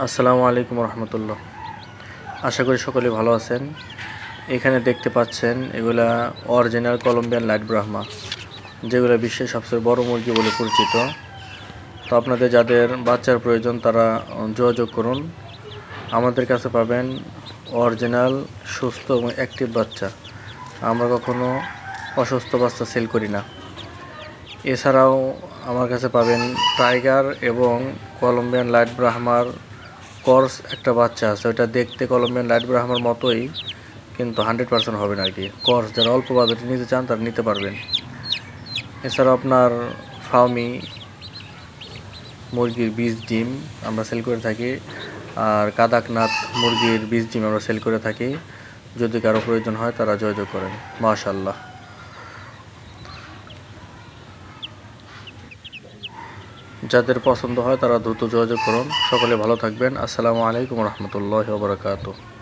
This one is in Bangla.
আসসালামু আলাইকুম রহমতুল্লাহ। আশা করি সকলে ভালো আছেন। এখানে দেখতে পাচ্ছেন এগুলা অরিজিনাল কলম্বিয়ান লাইট ব্রাহ্মা, যেগুলো বিশ্বের সবচেয়ে বড় মুরগি বলে পরিচিত। তো আপনাদের যাদের বাচ্চার প্রয়োজন তারা যোগাযোগ করুন। আমাদের কাছে পাবেন অরিজিনাল সুস্থ এবং অ্যাক্টিভ বাচ্চা। আমরা কখনো অসুস্থ বাচ্চা সেল করি না। এছাড়াও আমার কাছে পাবেন টাইগার এবং কলম্বিয়ান লাইট ব্রাহ্মার কর্স একটা বাচ্চা আছে, ওইটা দেখতে কলম্বিয়ান লাইট ব্রাহ্মার মতোই, কিন্তু 100% হবে না আর কি। কর্স যারা অল্প বাজেটে নিতে চান তারা নিতে পারবেন। এছাড়াও আপনার ফার্মি মুরগির বীজ ডিম আমরা সেল করে থাকি, আর কাদাকনাথ মুরগির বীজ ডিম আমরা সেল করে থাকি। যদি কারো প্রয়োজন হয় তারা যোগাযোগ করেন। মাশাআল্লাহ। যাদের পছন্দ হয় তারা দ্রুত যোগাযোগ করুন। সকলে ভালো থাকবেন। আসসালামু আলাইকুম রহমতুল্লাহি ওয়া বারাকাতুহু।